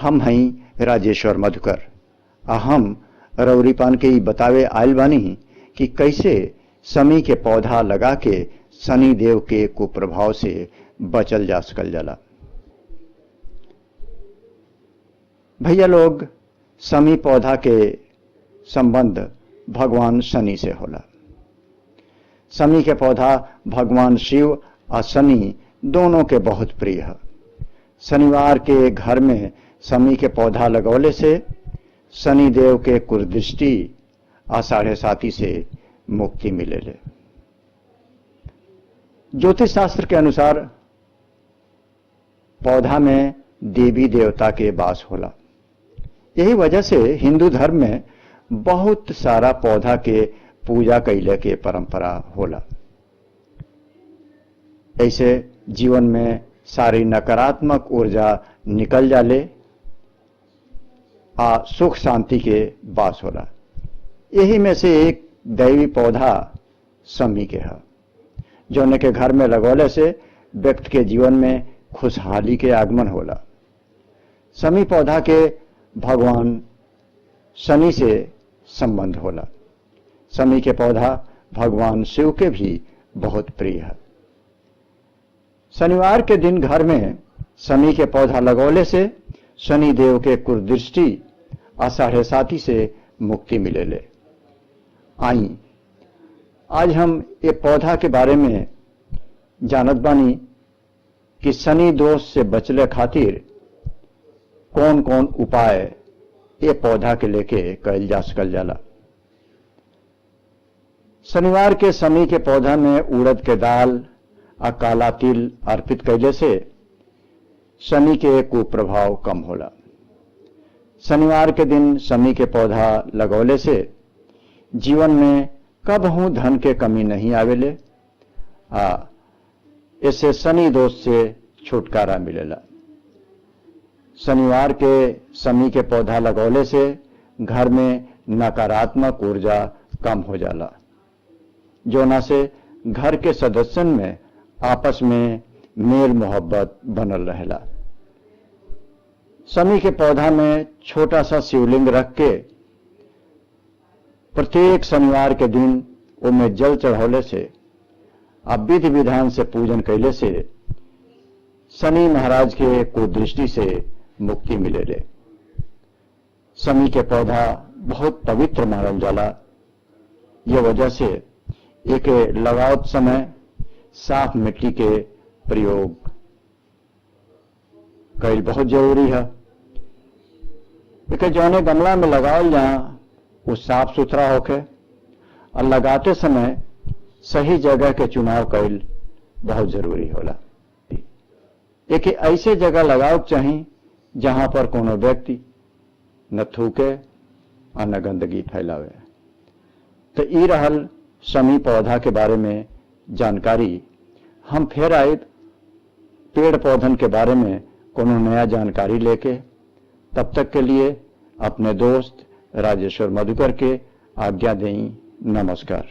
हम हई राजेश्वर मधुकर। हम रौरी पान के बतावे आयल बानी कि कैसे समी के पौधा लगा के शनि देव के कुप्रभाव से बचल जा सकल जाला। भैया लोग, समी पौधा के संबंध भगवान शनि से होला। समी के पौधा भगवान शिव और शनि दोनों के बहुत प्रिय है। शनिवार के घर में समी के पौधा लगौले से शनि देव के कुदृष्टि और 7.5 से मुक्ति मिलेले। ज्योतिष शास्त्र के अनुसार पौधा में देवी देवता के वास होला। यही वजह से हिंदू धर्म में बहुत सारा पौधा के पूजा कैले के परंपरा होला। ऐसे जीवन में सारी नकारात्मक ऊर्जा निकल जाले आ सुख शांति के वास होला। यही में से एक दैवी पौधा समी के है, जौने के घर में लगौले से व्यक्ति के जीवन में खुशहाली के आगमन होला। समी पौधा के भगवान शनि से संबंध होला। समी के पौधा भगवान शिव के भी बहुत प्रिय है। शनिवार के दिन घर में समी के पौधा लगौले से शनि देव के कुदृष्टि और 7.5 से मुक्ति मिलेले। आई आज हम ये पौधा के बारे में जानत बानी कि शनि दोष से बचले खातिर कौन कौन उपाय ये पौधा के लेके कइल जा सकल जाला। शनिवार के समी के पौधा में उड़द के दाल और काला तिल अर्पित कैले से शनि के कुप्रभाव कम होला। शनिवार के दिन समी के पौधा लगौले से जीवन में कबहू धन के कमी नहीं आवेले। इससे शनि दोष से छुटकारा मिलेला। शनिवार के समी के पौधा लगौले से घर में नकारात्मक ऊर्जा कम हो जाला, जोना से घर के सदस्यन में आपस में मेल मोहब्बत बनल रहेला। समी के पौधा में छोटा सा शिवलिंग रख के प्रत्येक शनिवार के दिन उनमें जल चढ़ौले से अब विधि विधान से पूजन कैले से शनि महाराज के कुदृष्टि से मुक्ति मिलेले। समी के पौधा बहुत पवित्र मानल जाला। यह वजह से एक लगावत समय साफ मिट्टी के प्रयोग कैल बहुत जरूरी है। एक जौने गमला में लगावल जहां वो साफ सुथरा होके और लगाते समय सही जगह के चुनाव कैल बहुत जरूरी होला। एक ऐसे जगह लगाव चाहिए जहां पर कोनो व्यक्ति न थूके और न गंदगी फैलावे। तो ई रहल समी पौधा के बारे में जानकारी। हम फिर आए पेड़ पौधन के बारे में कोनो नया जानकारी लेके। तब तक के लिए अपने दोस्त राजेश्वर मधुकर के आज्ञा दें। नमस्कार।